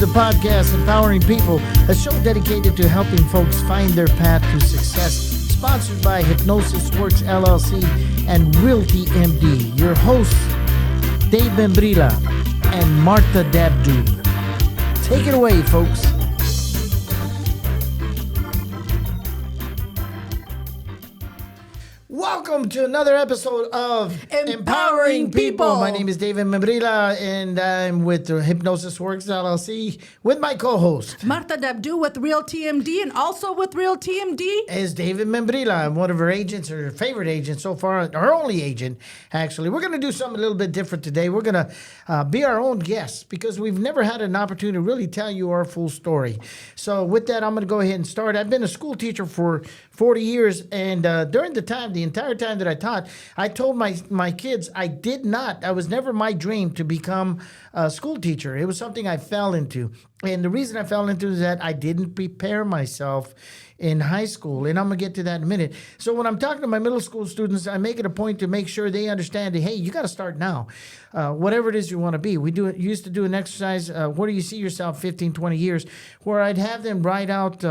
the podcast Empowering People, a show dedicated to helping folks find their path to success. Sponsored by Hypnosis Works LLC and Realty MD. Your hosts, Dave Membrila and Martha Dabdoub. Take it away, folks. Welcome to another episode of Empowering People. My name is David Membrila, and I'm with Hypnosis Works LLC with my co-host. Martha Dabdoub with Realty MD, and also with Realty MD is David Membrila. I'm one of her agents, her favorite agent so far, her only agent, actually. We're going to do something a little bit different today. We're going to be our own guests because we've never had an opportunity to really tell you our full story. So with that, I'm going to go ahead and start. I've been a school teacher for 40 years, and during the entire time that I taught, I told my kids I was never my dream to become a school teacher. It was something I fell into. And the reason I fell into is that I didn't prepare myself in high school. And I'm going to get to that in a minute. So when I'm talking to my middle school students, I make it a point to make sure they understand that, hey, you got to start now. Whatever it is you want to be. Used to do an exercise, where do you see yourself 15, 20 years, where I'd have them write out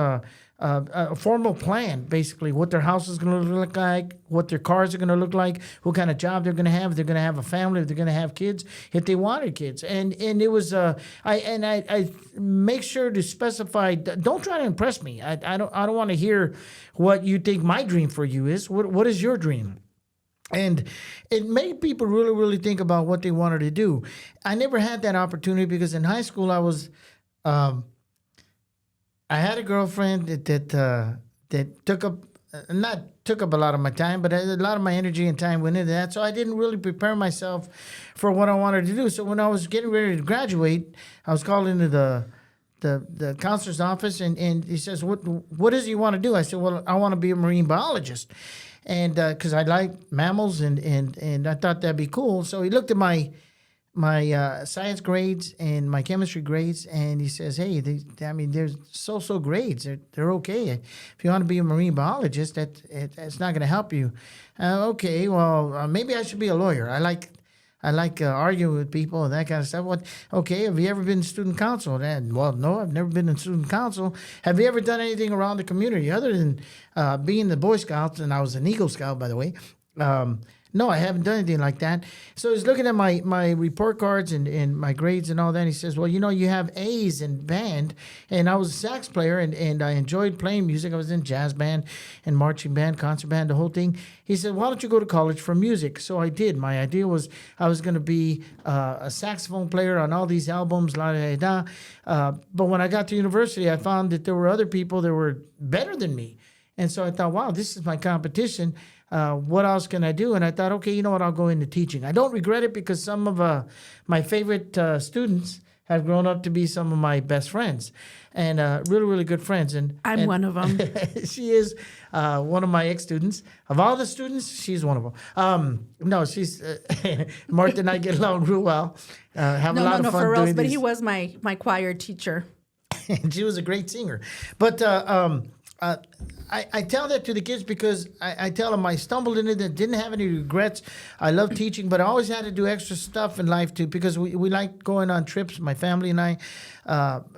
a formal plan, basically, what their house is going to look like, what their cars are going to look like, what kind of job they're going to have, if they're going to have a family, if they're going to have kids, if they wanted kids. And it was, I make sure to specify, don't try to impress me. I don't want to hear what you think my dream for you is. What is your dream? And it made people really, really think about what they wanted to do. I never had that opportunity because in high school I had a girlfriend that took up a lot of my time, but a lot of my energy and time went into that. So I didn't really prepare myself for what I wanted to do. So when I was getting ready to graduate, I was called into the counselor's office, and he says, "What is it you want to do?" I said, "Well, I want to be a marine biologist," and because I like mammals, and I thought that'd be cool. So he looked at my science grades and my chemistry grades, and he says, "Hey, they're so grades. They're okay. If you want to be a marine biologist, it's not going to help you." Okay, well, maybe I should be a lawyer. I like arguing with people and that kind of stuff. Okay, have you ever been in student council? Well, no, I've never been in student council. Have you ever done anything around the community other than being the Boy Scouts? And I was an Eagle Scout, by the way. No, I haven't done anything like that. So he's looking at my report cards and my grades and all that. And he says, "Well, you have A's in band." And I was a sax player, and I enjoyed playing music. I was in jazz band and marching band, concert band, the whole thing. He said, "Why don't you go to college for music?" So I did. My idea was I was going to be a saxophone player on all these albums, but when I got to university, I found that there were other people that were better than me. And so I thought, wow, this is my competition. What else can I do? And I thought, okay, you know what? I'll go into teaching. I don't regret it because some of my favorite students have grown up to be some of my best friends and really, really good friends. And I'm one of them. She is one of my ex-students. Of all the students, she's one of them. No, she's Martha and I get along real well. Have a lot of fun for doing reals, but this. he was my choir teacher. And she was a great singer. But I tell that to the kids because I tell them I stumbled into it, didn't have any regrets. I love teaching, but I always had to do extra stuff in life too because we like going on trips. My family and I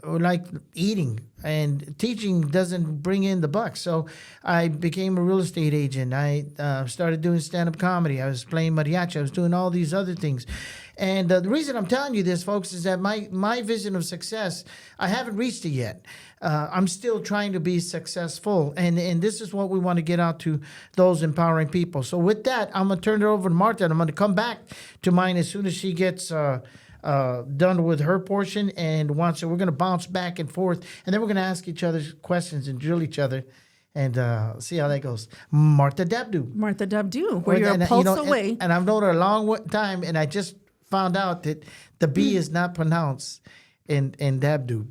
we like eating, and teaching doesn't bring in the bucks. So I became a real estate agent. I started doing stand-up comedy. I was playing mariachi. I was doing all these other things. And the reason I'm telling you this, folks, is that my vision of success, I haven't reached it yet. I'm still trying to be successful. And this is what we want to get out to those empowering people. So with that, I'm going to turn it over to Martha, and I'm going to come back to mine as soon as she gets done with her portion. And so we're going to bounce back and forth. And then we're going to ask each other questions and drill each other. And see how that goes. Martha Dabdoub. Martha Dabdoub, where you're a pulse away. And I've known her a long time, and I just found out that the B is not pronounced in Dabdoub.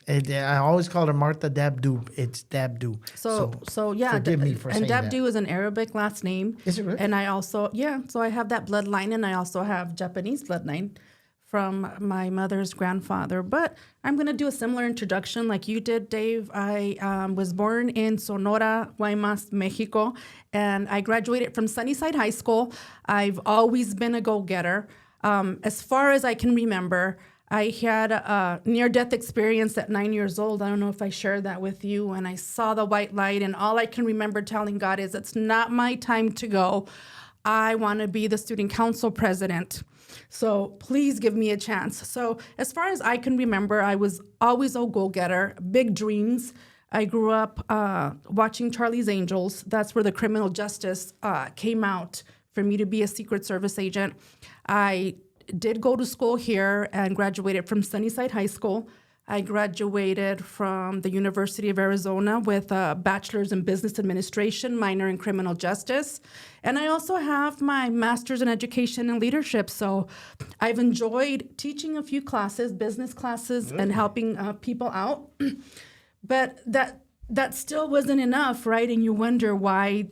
And I always call her Martha Dabdoub. It's Dabdoub. So yeah. Forgive me for saying that. And Dabdoub is an Arabic last name. Is it really? And I also, so I have that bloodline, and I also have Japanese bloodline from my mother's grandfather. But I'm going to do a similar introduction like you did, Dave. I was born in Sonora, Guaymas, Mexico, and I graduated from Sunnyside High School. I've always been a go-getter. As far as I can remember, I had a near-death experience at 9 years old. I don't know if I shared that with you. And I saw the white light, and all I can remember telling God is, it's not my time to go. I want to be the student council president. So please give me a chance. So as far as I can remember, I was always a go-getter, big dreams. I grew up watching Charlie's Angels. That's where the criminal justice came out for me to be a Secret Service agent. I did go to school here and graduated from Sunnyside High School. I graduated from the University of Arizona with a bachelor's in business administration, minor in criminal justice. And I also have my master's in education and leadership. So I've enjoyed teaching a few classes, business classes, and helping people out. But that still wasn't enough, right? And you wonder why,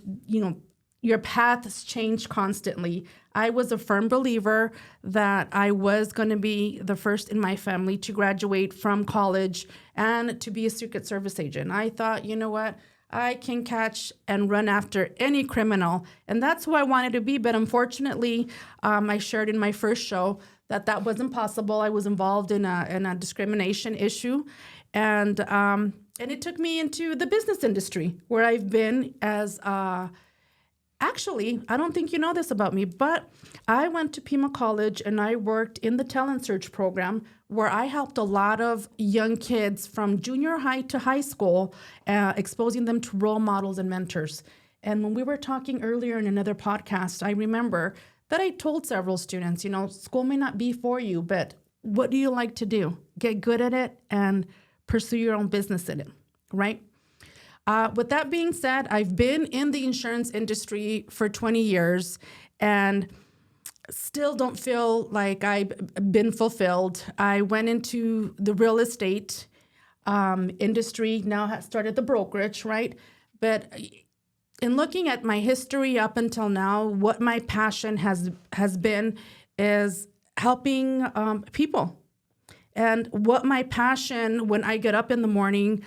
your paths change constantly. I was a firm believer that I was going to be the first in my family to graduate from college and to be a Secret Service agent. I thought, you know what? I can catch and run after any criminal. And that's who I wanted to be. But unfortunately, I shared in my first show that wasn't possible. I was involved in a discrimination issue. And it took me into the business industry, where I've been as actually, I don't think you know this about me, but I went to Pima College and I worked in the talent search program, where I helped a lot of young kids from junior high to high school, exposing them to role models and mentors. And when we were talking earlier in another podcast, I remember that I told several students, school may not be for you, but what do you like to do? Get good at it and pursue your own business in it, right? With that being said, I've been in the insurance industry for 20 years and still don't feel like I've been fulfilled. I went into the real estate industry, now have started the brokerage, right? But in looking at my history up until now, what my passion has been is helping people. And what my passion when I get up in the morning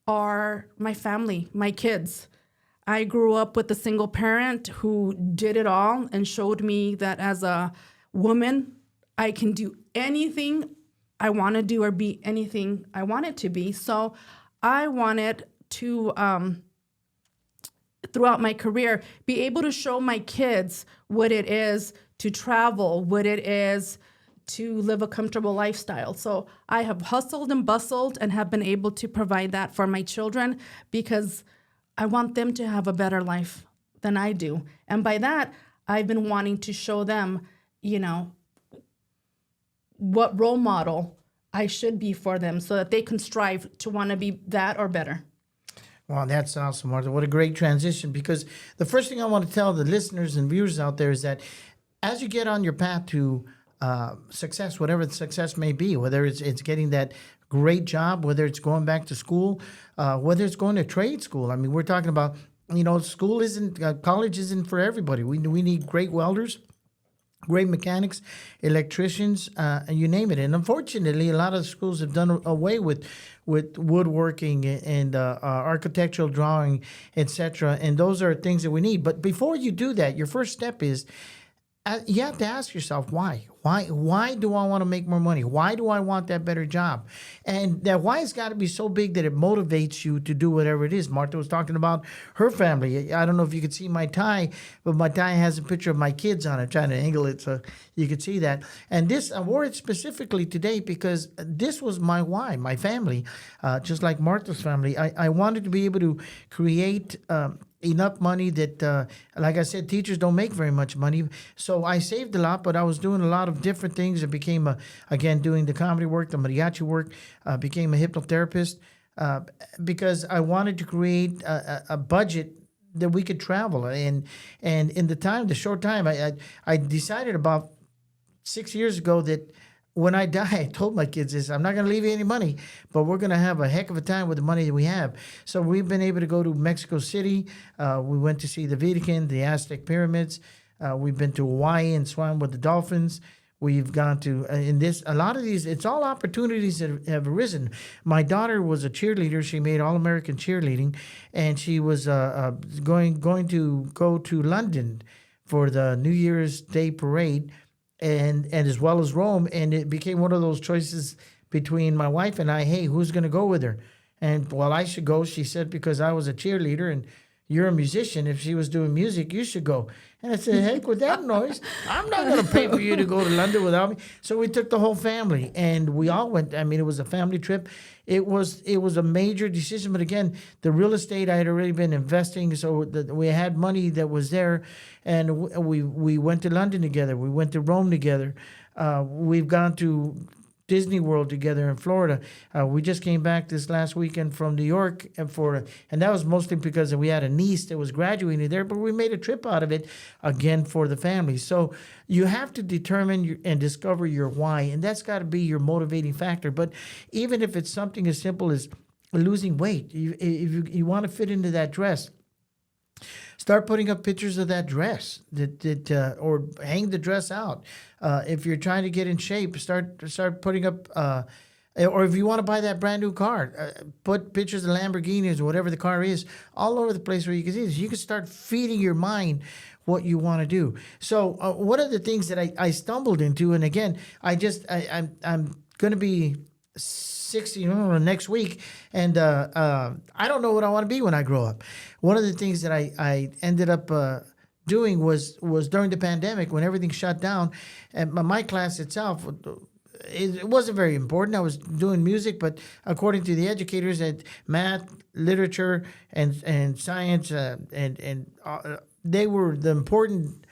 are my family, my kids. I grew up with a single parent who did it all and showed me that as a woman, I can do anything I want to do or be anything I want it to be. So I wanted to, throughout my career, be able to show my kids what it is to travel, what it is to live a comfortable lifestyle. So I have hustled and bustled and have been able to provide that for my children because I want them to have a better life than I do. And by that, I've been wanting to show them, what role model I should be for them so that they can strive to want to be that or better. Wow, that's awesome, Martha. What a great transition, because the first thing I want to tell the listeners and viewers out there is that as you get on your path to success, whatever the success may be, whether it's getting that great job, whether it's going back to school, whether it's going to trade school. I mean, we're talking about, school isn't, college isn't for everybody. We need great welders, great mechanics, electricians, and you name it. And unfortunately, a lot of schools have done away with woodworking and architectural drawing, etc. And those are things that we need. But before you do that, your first step is you have to ask yourself, why? Why do I want to make more money? Why do I want that better job? And that why has got to be so big that it motivates you to do whatever it is. Martha was talking about her family. I don't know if you could see my tie, but my tie has a picture of my kids on it. I'm trying to angle it so you could see that. And this, I wore it specifically today because this was my why, my family, just like Martha's family. I wanted to be able to create enough money that, like I said, teachers don't make very much money. So I saved a lot, but I was doing a lot of different things. I became, again, doing the comedy work, the mariachi work, became a hypnotherapist because I wanted to create a budget that we could travel. And in the short time, I decided about 6 years ago that when I die, I told my kids this, I'm not going to leave you any money, but we're going to have a heck of a time with the money that we have. So we've been able to go to Mexico City. We went to see the Vatican, the Aztec pyramids. We've been to Hawaii and swam with the dolphins. We've gone to, a lot of these, it's all opportunities that have arisen. My daughter was a cheerleader. She made All-American cheerleading, and she was going to go to London for the New Year's Day parade. and as well as Rome, and it became one of those choices between my wife and I. Hey, who's going to go with her? And well, I should go. She said because I was a cheerleader and you're a musician. If she was doing music, you should go. And I said, heck with that noise. I'm not going to pay for you to go to London without me. So we took the whole family and we all went. I mean, it was a family trip. It was a major decision. But again, the real estate, I had already been investing. So we had money that was there. And we went to London together. We went to Rome together. We've gone to Disney World together in Florida. We just came back this last weekend from New York, and that was mostly because we had a niece that was graduating there, but we made a trip out of it again for the family. So you have to determine and discover your why, and that's got to be your motivating factor. But even if it's something as simple as losing weight, if you want to fit into that dress, start putting up pictures of that dress or hang the dress out. If you're trying to get in shape, start putting up. Or if you want to buy that brand new car, put pictures of Lamborghinis or whatever the car is all over the place where you can see this. You can start feeding your mind what you want to do. So one of the things that I stumbled into, and again, I'm going to be 60 next week, and I don't know what I want to be when I grow up. One of the things that I ended up doing was during the pandemic when everything shut down, and my class itself, it wasn't very important. I was doing music, but according to the educators, at math, literature, and science, and they were the important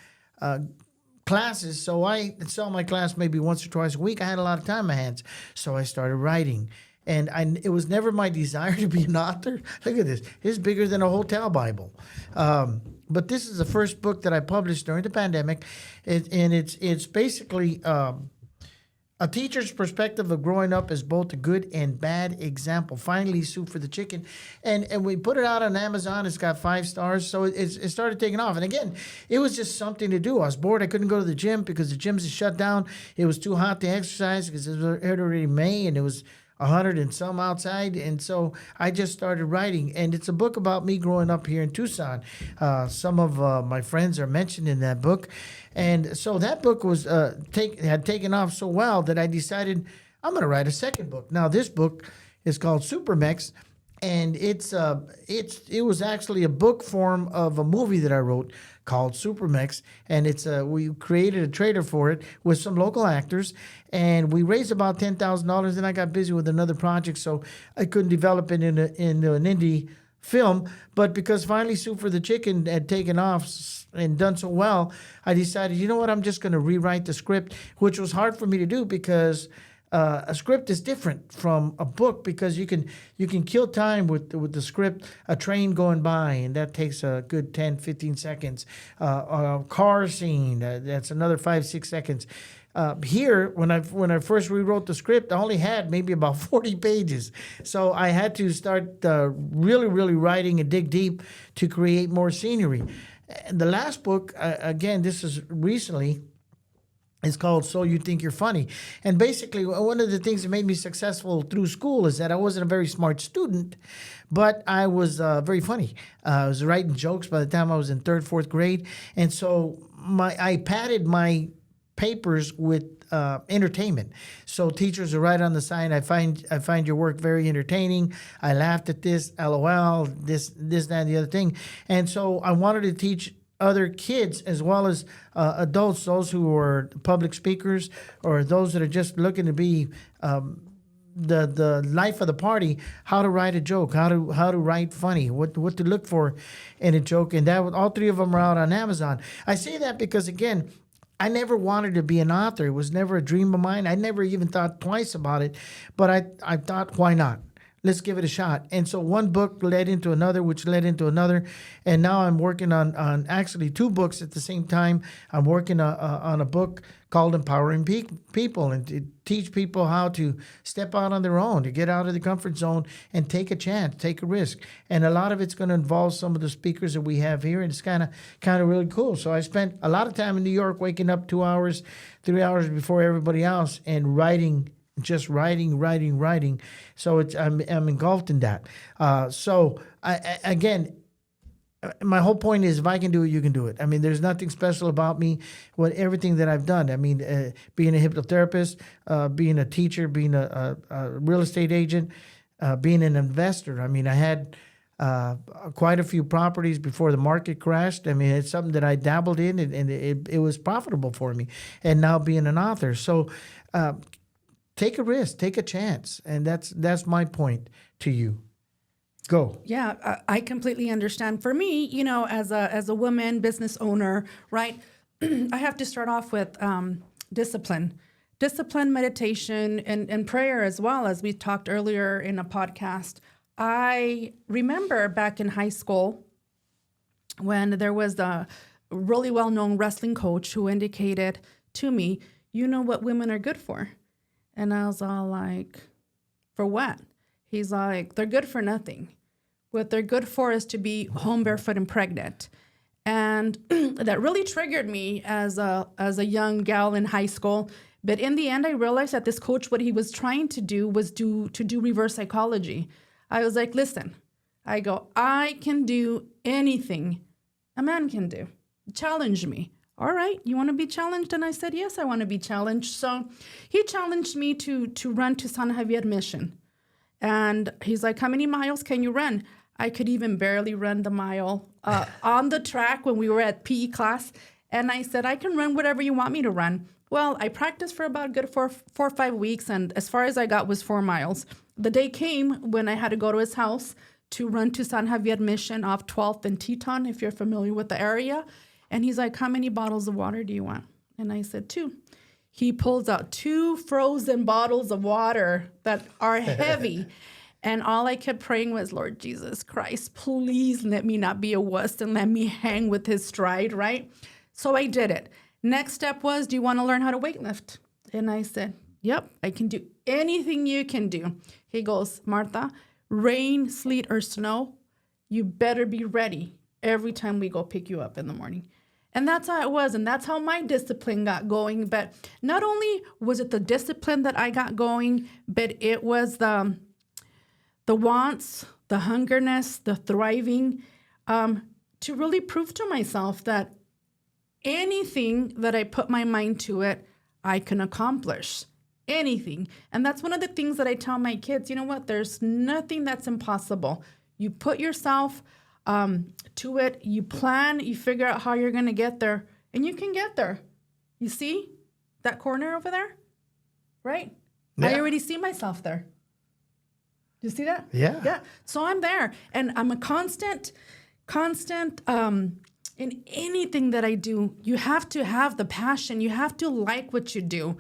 classes. So I saw my class maybe once or twice a week. I had a lot of time on my hands, so I started writing. And it was never my desire to be an author. Look at this. It's bigger than a hotel Bible. But this is the first book that I published during the pandemic. And it's basically a teacher's perspective of growing up as both a good and bad example. Finally, Soup for the Chicken. And we put it out on Amazon. It's got 5 stars. So it started taking off. And again, it was just something to do. I was bored. I couldn't go to the gym because the gyms had shut down. It was too hot to exercise because it was already May and it was 100 and some outside, and so I just started writing. And it's a book about me growing up here in Tucson. Some of my friends are mentioned in that book, and so that book was had taken off so well that I decided I'm going to write a second book. Now this book is called Supermex, and it was actually a book form of a movie that I wrote called Supermex, and we created a trailer for it with some local actors, and we raised about $10,000. Then I got busy with another project, so I couldn't develop it into an indie film. But because finally Soup for the Chicken had taken off and done so well, I decided, you know what, I'm just going to rewrite the script, which was hard for me to do because a script is different from a book because you can kill time with the script. A train going by, and that takes a good 10, 15 seconds. A car scene, that's another 5, 6 seconds. Here, when I first rewrote the script, I only had maybe about 40 pages. So I had to start really, really writing and dig deep to create more scenery. And the last book, again, this is recently, it's called So You Think You're Funny. And basically, one of the things that made me successful through school is that I wasn't a very smart student, but I was very funny. I was writing jokes by the time I was in 3rd, 4th grade. And so I padded my papers with entertainment. So teachers would write on the side, I find your work very entertaining. I laughed at this, LOL, this, that, and the other thing. And so I wanted to teach other kids as well as adults, those who are public speakers or those that are just looking to be the life of the party, how to write a joke, how to write funny, what to look for in a joke. And all 3 of them are out on Amazon. I say that because, again, I never wanted to be an author. It was never a dream of mine. I never even thought twice about it, but I thought, why not? Let's give it a shot. And so one book led into another, which led into another. And now I'm working on actually 2 books at the same time. I'm working on a book called Empowering People, and to teach people how to step out on their own, to get out of the comfort zone and take a chance, take a risk. And a lot of it's going to involve some of the speakers that we have here. And it's kind of really cool. So I spent a lot of time in New York, waking up 2 hours, 3 hours before everybody else and writing. Just writing. So I'm engulfed in that. So again, my whole point is, if I can do it, you can do it. I mean, there's nothing special about me. Everything that I've done. I mean, being a hypnotherapist, being a teacher, being a real estate agent, being an investor. I mean, I had quite a few properties before the market crashed. I mean, it's something that I dabbled in, and it was profitable for me. And now being an author, so take a risk, take a chance, and that's my point to you. Go. Yeah, I completely understand. For me, as a woman business owner, right, I have to start off with discipline, meditation, and prayer as well, as we talked earlier in a podcast. I remember back in high school when there was a really well-known wrestling coach who indicated to me, you know what women are good for? And I was all like, for what? He's like, they're good for nothing. What they're good for is to be home barefoot and pregnant. And that really triggered me as a young gal in high school. But in the end, I realized that this coach, what he was trying to do was to do reverse psychology. I was like, listen, I can do anything a man can do. Challenge me. All right, you want to be challenged? And I said, yes, I want to be challenged. So he challenged me to run to San Javier Mission. And he's like, how many miles can you run? I could even barely run the mile on the track when we were at PE class. And I said, I can run whatever you want me to run. Well, I practiced for about a good four or 5 weeks. And as far as I got was 4 miles. The day came when I had to go to his house to run to San Javier Mission off 12th and Teton, if you're familiar with the area. And he's like, how many bottles of water do you want? And I said, 2. He pulls out 2 frozen bottles of water that are heavy. And all I kept praying was, Lord Jesus Christ, please let me not be a wuss and let me hang with his stride, right? So I did it. Next step was, do you want to learn how to weightlift? And I said, yep, I can do anything you can do. He goes, Martha, rain, sleet, or snow, you better be ready every time we go pick you up in the morning. And that's how it was. And that's how my discipline got going. But not only was it the discipline that I got going, but it was the wants, the hungerness, the thriving, to really prove to myself that anything that I put my mind to it, I can accomplish. Anything. And that's one of the things that I tell my kids. You know what? There's nothing that's impossible. You put yourself to it, you plan, you figure out how you're going to get there, and you can get there. You see that corner over there? Right? Yeah. I already see myself there. You see that? Yeah. Yeah. So I'm there, and I'm a constant, in anything that I do, you have to have the passion. You have to like what you do.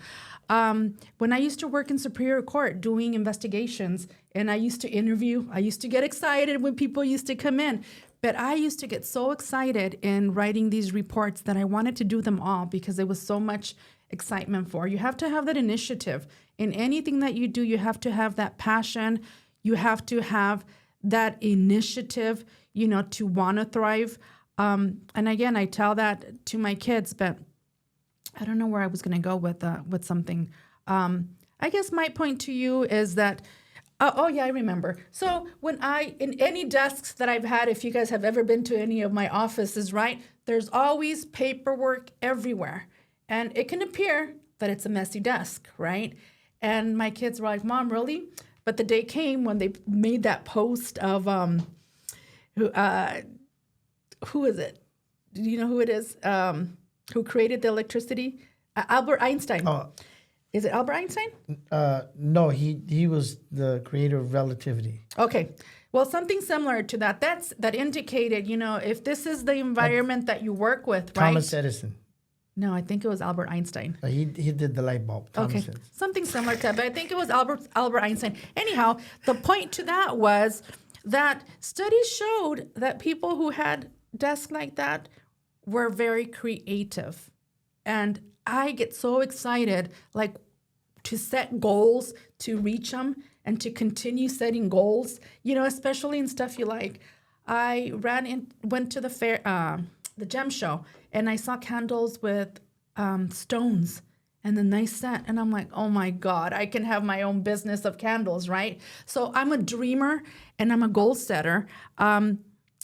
When I used to work in Superior Court doing investigations, and I used to interview, I used to get excited when people used to come in. But I used to get so excited in writing these reports that I wanted to do them all because there was so much excitement for. You have to have that initiative. In anything that you do, you have to have that passion. You have to have that initiative, to want to thrive. And again, I tell that to my kids, but I don't know where I was going to go with something. I guess my point to you is that, I remember. So in any desks that I've had, if you guys have ever been to any of my offices, right, there's always paperwork everywhere. And it can appear that it's a messy desk, right? And my kids were like, Mom, really? But the day came when they made that post of, who is it? Do you know who it is? Who created the electricity? Albert Einstein. Oh. Is it Albert Einstein? No, he was the creator of relativity. Okay. Well, something similar to that. That indicated, if this is the environment that you work with, right? Thomas Edison. No, I think it was Albert Einstein. He did the light bulb. Thomas Edison. Something similar to that, but I think it was Albert Einstein. Anyhow, the point to that was that studies showed that people who had desks like that were very creative. And I get so excited, like, to set goals, to reach them, and to continue setting goals, especially in stuff you like. I went to the fair, the gem show, and I saw candles with stones and a nice scent. And I'm like, oh my God, I can have my own business of candles, right? So I'm a dreamer and I'm a goal setter.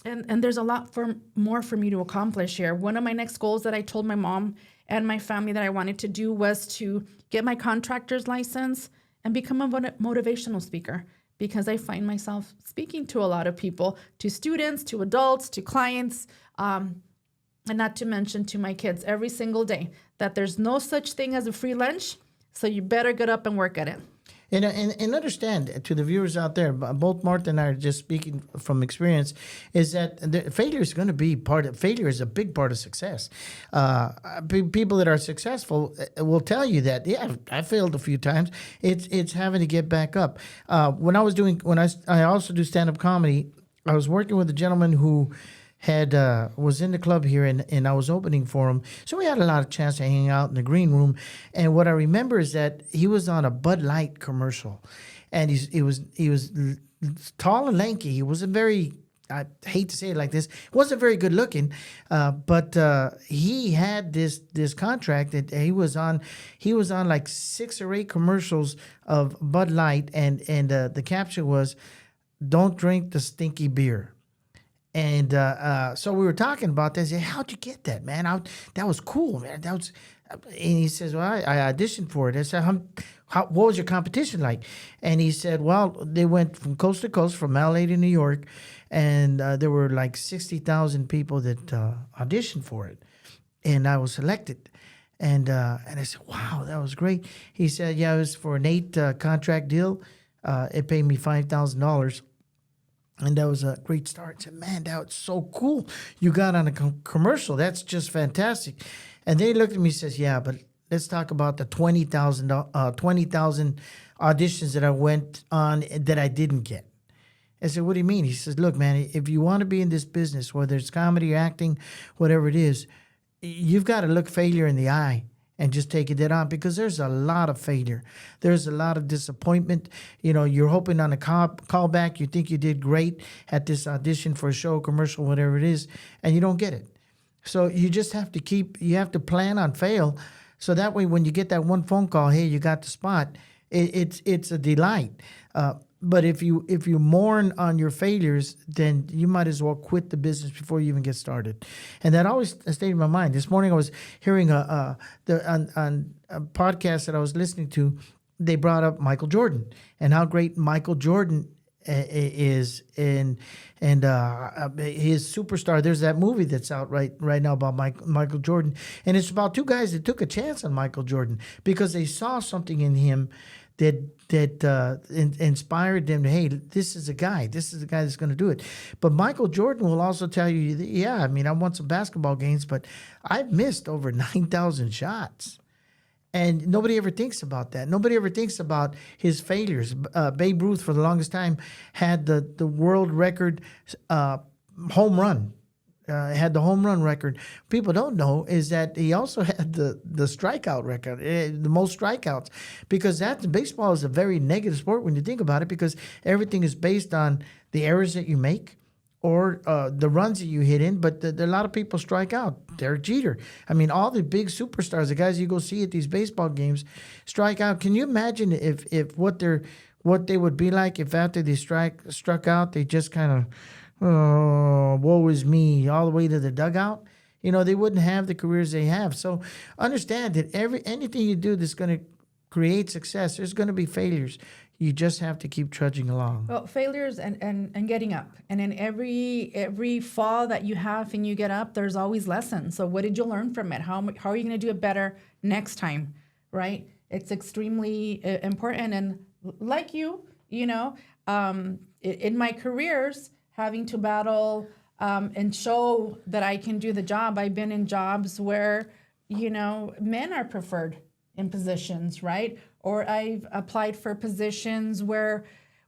And there's a lot more for me to accomplish here. One of my next goals that I told my mom and my family that I wanted to do was to get my contractor's license and become a motivational speaker, because I find myself speaking to a lot of people, to students, to adults, to clients, and not to mention to my kids every single day, that there's no such thing as a free lunch, so you better get up and work at it. And understand, to the viewers out there, both Martha and I are just speaking from experience, is that failure is going to be failure is a big part of success. People that are successful will tell you that, yeah, I failed a few times. It's having to get back up. When I also do stand-up comedy, I was working with a gentleman who was in the club here, and I was opening for him. So we had a lot of chance to hang out in the green room. And what I remember is that he was on a Bud Light commercial, and he was tall and lanky. He wasn't very, I hate to say it like this, wasn't very good looking, but he had this contract that he was on. He was on like 6 or 8 commercials of Bud Light, and the caption was, "Don't drink the stinky beer." And so we were talking about this. I said, "How'd you get that, man? That was cool, man. That was." And he says, "Well, I auditioned for it." I said, what was your competition like?" And he said, "Well, they went from coast to coast, from LA to New York, and there were like 60,000 people that auditioned for it, and I was selected." And I said, "Wow, that was great." He said, "Yeah, it was for an 8 contract deal. It paid me $5,000." And that was a great start. I said, "Man, that was so cool. You got on a commercial. That's just fantastic." And then he looked at me and says, "Yeah, but let's talk about the 20,000 auditions that I went on that I didn't get." I said, "What do you mean?" He says, "Look, man, if you want to be in this business, whether it's comedy or acting, whatever it is, you've got to look failure in the eye and just take it dead on, because there's a lot of failure. There's a lot of disappointment. You know, you're hoping on a call back. You think you did great at this audition for a show, commercial, whatever it is, and you don't get it. So you just have to plan on fail. So that way, when you get that one phone call, hey, you got the spot, it's a delight. But if you mourn on your failures, then you might as well quit the business before you even get started. And that always stayed in my mind. This morning I was hearing on a podcast that I was listening to. They brought up Michael Jordan and how great Michael Jordan is, and his superstar. There's that movie that's out right now about Michael Jordan, and it's about 2 guys that took a chance on Michael Jordan because they saw something in him that inspired them to, hey, this is a guy that's going to do it. But Michael Jordan will also tell you, yeah, I mean, I won some basketball games, but I've missed over 9,000 shots. And nobody ever thinks about that. Nobody ever thinks about his failures. Babe Ruth, for the longest time, had the world record home run. Had the home run record. People don't know is that he also had the strikeout record, the most strikeouts, because baseball is a very negative sport when you think about it, because everything is based on the errors that you make or the runs that you hit in. But a lot of people strike out. Derek Jeter. I mean, all the big superstars, the guys you go see at these baseball games, strike out. Can you imagine if what they would be like if after they struck out, they just kind of, "Oh, woe is me," all the way to the dugout? You know, they wouldn't have the careers they have. So understand that anything you do that's going to create success, there's going to be failures. You just have to keep trudging along. Well, failures and getting up. And in every fall that you have and you get up, there's always lessons. So what did you learn from it? How are you going to do it better next time, right? It's extremely important. And like you know, in my careers, having to battle and show that I can do the job. I've been in jobs where, you know, men are preferred in positions, right? Or I've applied for positions where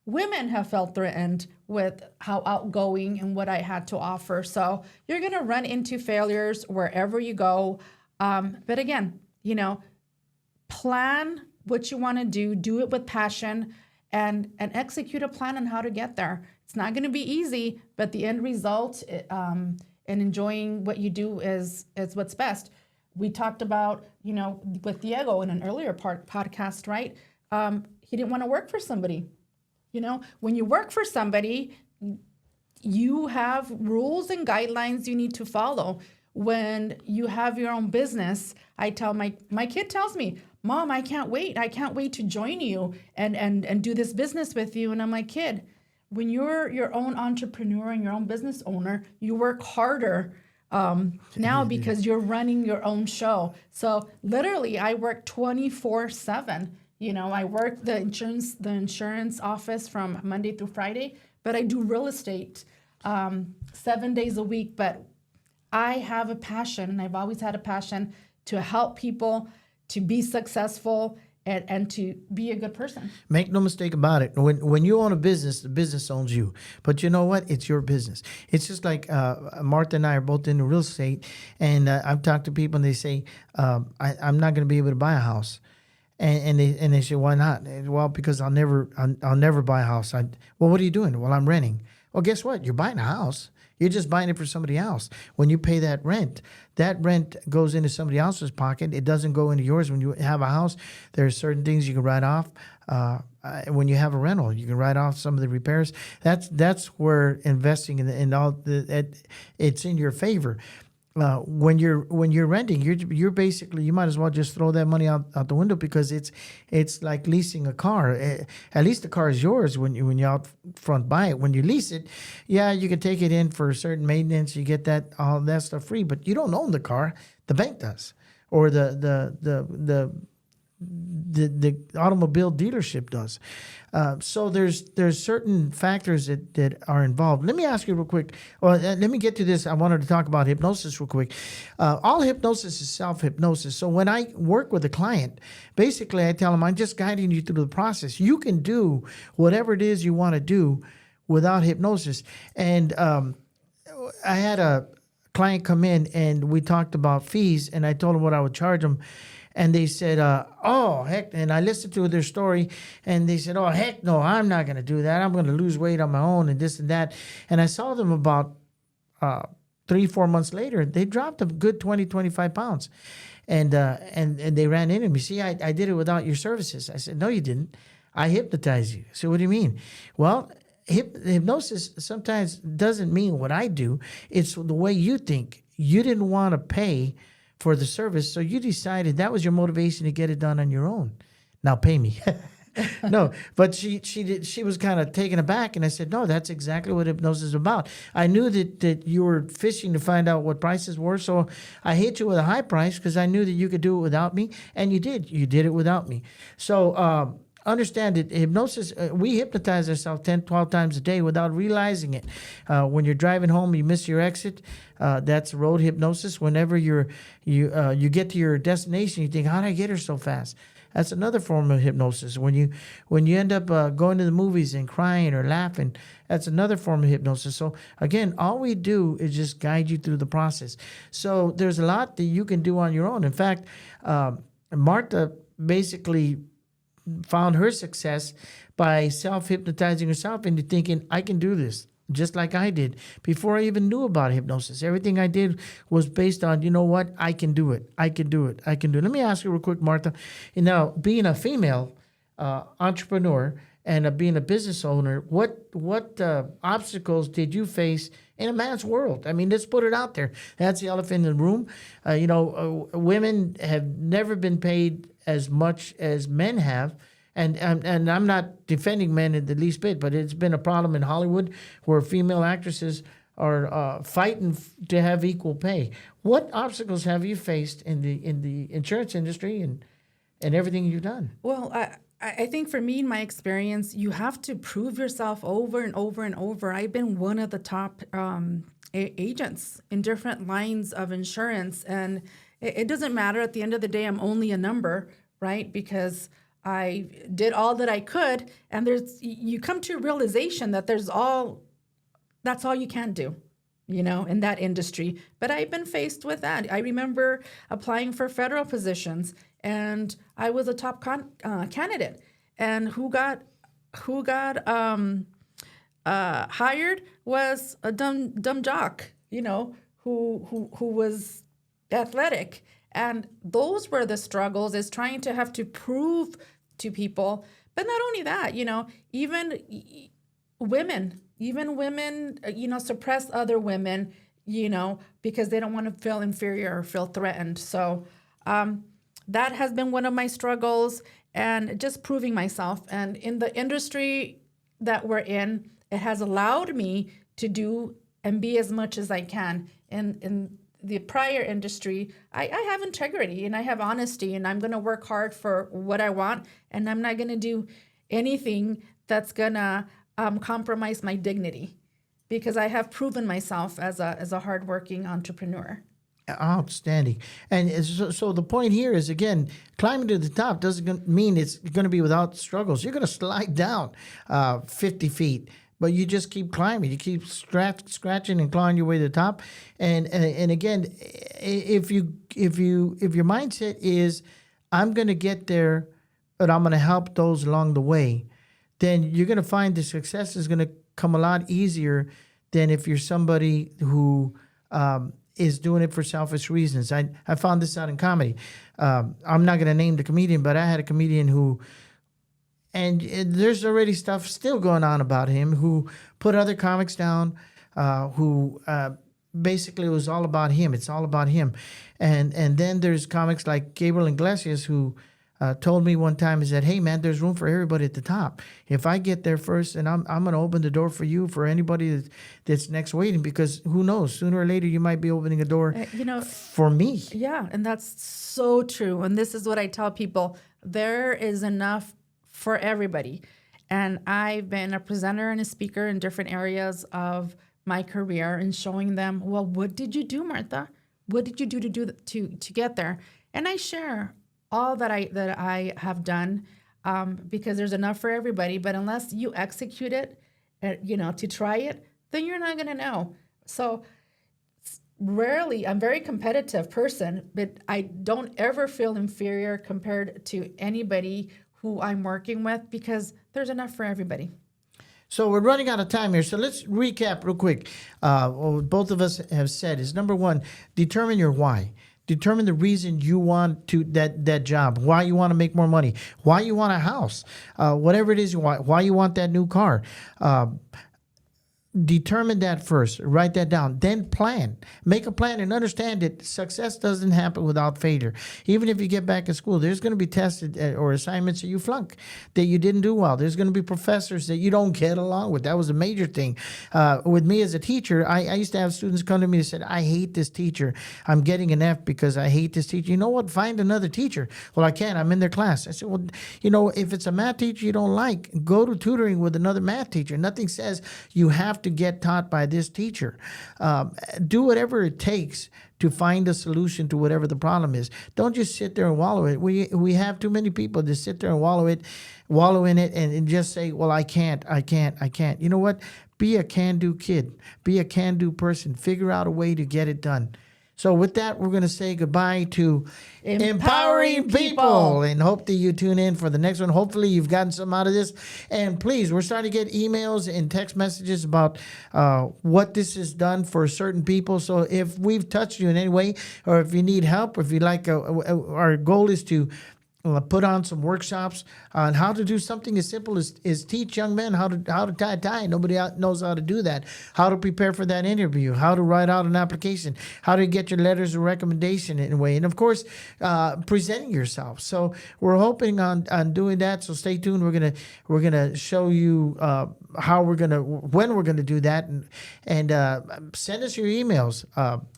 women have felt threatened with how outgoing and what I had to offer. So you're going to run into failures wherever you go. But again, you know, plan what you want to do it with passion, and execute a plan on how to get there. It's not going to be easy, but the end result and enjoying what you do is what's best. We talked about, you know, with Diego in an earlier podcast, right? He didn't want to work for somebody. You know, when you work for somebody, you have rules and guidelines you need to follow. When you have your own business, I tell my kid tells me, Mom, I can't wait. I can't wait to join you and do this business with you. And I'm like, kid, when you're your own entrepreneur and your own business owner, you work harder now because you're running your own show. So literally I work 24/7. I work the insurance office from Monday through Friday, but I do real estate 7 days a week. But I have a passion, and I've always had a passion to help people to be successful and to be a good person. Make no mistake about it. When you own a business, the business owns you. But you know what? It's your business. It's just like Martha and I are both in real estate, and I've talked to people, and they say, I'm not going to be able to buy a house. And they say, why not? Well, because I'll never buy a house. Well, what are you doing? Well, I'm renting. Well, guess what? You're buying a house. You're just buying it for somebody else. When you pay that rent goes into somebody else's pocket. It doesn't go into yours. When you have a house, there are certain things you can write off. When you have a rental, you can write off some of the repairs. That's where investing in all it's in your favor. When you're renting, you're basically, you might as well just throw that money out the window, because it's like leasing a car. At least the car is yours when you out front buy it. When you lease it, yeah, you can take it in for certain maintenance. You get all that stuff free, but you don't own the car. The bank does, or the automobile dealership does. So there's certain factors that are involved. Let me ask you real quick, or let me get to this. I wanted to talk about hypnosis real quick. All hypnosis is self-hypnosis. So when I work with a client, basically I tell them, I'm just guiding you through the process. You can do whatever it is you want to do without hypnosis. And I had a client come in, and we talked about fees, and I told them what I would charge them. And they said, oh, heck. And I listened to their story, and they said, oh, heck no, I'm not going to do that. I'm going to lose weight on my own and this and that. And I saw them about 3-4 months later. They dropped a good 20, 25 pounds. And they ran into me. See, I did it without your services. I said, no, you didn't. I hypnotized you. So what do you mean? Well, hypnosis sometimes doesn't mean what I do. It's the way you think. You didn't want to pay for the service, so you decided that was your motivation to get it done on your own. Now pay me. No, but she was kind of taken aback, and I said, no, that's exactly what hypnosis is about. I knew that you were fishing to find out what prices were, so I hit you with a high price because I knew that you could do it without me, and you did. You did it without me. So understand that hypnosis, we hypnotize ourselves 10, 12 times a day without realizing it. When you're driving home, you miss your exit. That's road hypnosis. Whenever you get to your destination, you think, how did I get here so fast? That's another form of hypnosis. When you end up going to the movies and crying or laughing, that's another form of hypnosis. So again, all we do is just guide you through the process. So there's a lot that you can do on your own. In fact, Martha basically found her success by self-hypnotizing herself into thinking, I can do this, just like I did before I even knew about hypnosis. Everything I did was based on, you know what, I can do it. I can do it. I can do it. Let me ask you real quick, Martha. Now, being a female entrepreneur and being a business owner, what obstacles did you face in a man's world? I mean, let's put it out there. That's the elephant in the room. Women have never been paid as much as men have. And I'm not defending men in the least bit, but it's been a problem in Hollywood where female actresses are fighting to have equal pay. What obstacles have you faced in the insurance industry and everything you've done? Well, I think for me, in my experience, you have to prove yourself over and over and over. I've been one of the top agents in different lines of insurance, and it doesn't matter. At the end of the day, I'm only a number, right? Because I did all that I could, and you come to a realization that that's all you can do, in that industry. But I've been faced with that. I remember applying for federal positions, and I was a top candidate. And who got hired was a dumb jock, who was athletic. And those were the struggles, is trying to have to prove to people. But not only that, even women even women, suppress other women, because they don't want to feel inferior or feel threatened. So that has been one of my struggles, and just proving myself. And in the industry that we're in, it has allowed me to do and be as much as I can. In the prior industry, I have integrity and I have honesty, and I'm going to work hard for what I want, and I'm not going to do anything that's going to compromise my dignity, because I have proven myself as a hardworking entrepreneur. Outstanding. And so the point here is, again, climbing to the top doesn't mean it's going to be without struggles. You're going to slide down 50 feet, but you just keep climbing. You keep scratching and clawing your way to the top. And again, if your mindset is, I'm going to get there, but I'm going to help those along the way, then you're going to find the success is going to come a lot easier than if you're somebody who is doing it for selfish reasons. I found this out in comedy. I'm not going to name the comedian, but I had a comedian who, and there's already stuff still going on about him, who put other comics down, who basically it was all about him. It's all about him. And then there's comics like Gabriel Iglesias who told me one time, he said, hey, man, there's room for everybody at the top. If I get there first, and I'm going to open the door for you, for anybody that's next waiting, because who knows, sooner or later you might be opening a door for me. Yeah, and that's so true. And this is what I tell people. There is enough for everybody. And I've been a presenter and a speaker in different areas of my career and showing them, well, what did you do, Martha? What did you do to get there? And I share all that I have done, because there's enough for everybody. But unless you execute it, to try it, then you're not going to know. So rarely, I'm a very competitive person, but I don't ever feel inferior compared to anybody who I'm working with, because there's enough for everybody. So we're running out of time here. So let's recap real quick. What both of us have said is, number one, determine your why. Determine the reason you want to that job, why you want to make more money, why you want a house, whatever it is, why you want that new car. Determine that first. Write that down. Then plan. Make a plan and understand that success doesn't happen without failure. Even if you get back in school, there's going to be tests or assignments that you flunk, that you didn't do well. There's going to be professors that you don't get along with. That was a major thing. With me as a teacher, I used to have students come to me and said, I hate this teacher. I'm getting an F because I hate this teacher. You know what? Find another teacher. Well, I can't. I'm in their class. I said, well, if it's a math teacher you don't like, go to tutoring with another math teacher. Nothing says you have to get taught by this teacher. Do whatever it takes to find a solution to whatever the problem is. Don't just sit there and wallow it. We have too many people that sit there and wallow in it and just say, well, I can't. You know what? Be a can-do kid. Be a can-do person. Figure out a way to get it done. So with that, we're going to say goodbye to Empowering People, and hope that you tune in for the next one. Hopefully you've gotten something out of this. And please, we're starting to get emails and text messages about what this has done for certain people. So if we've touched you in any way, or if you need help, or if you like, our goal is to put on some workshops on how to do something as simple as teach young men how to tie a tie. Nobody knows how to do that. How to prepare for that interview. How to write out an application. How to get your letters of recommendation in a way. And of course, presenting yourself. So we're hoping on doing that. So stay tuned. We're gonna show you when we're gonna do that, and send us your emails.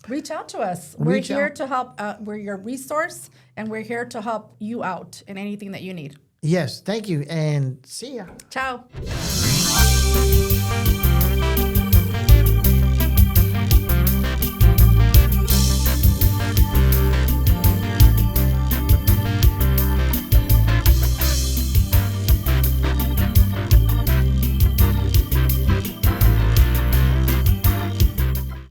Reach out to us. We're here to help. We're your resource, and we're here to help you out in anything that you need. Yes, thank you, and see ya. Ciao.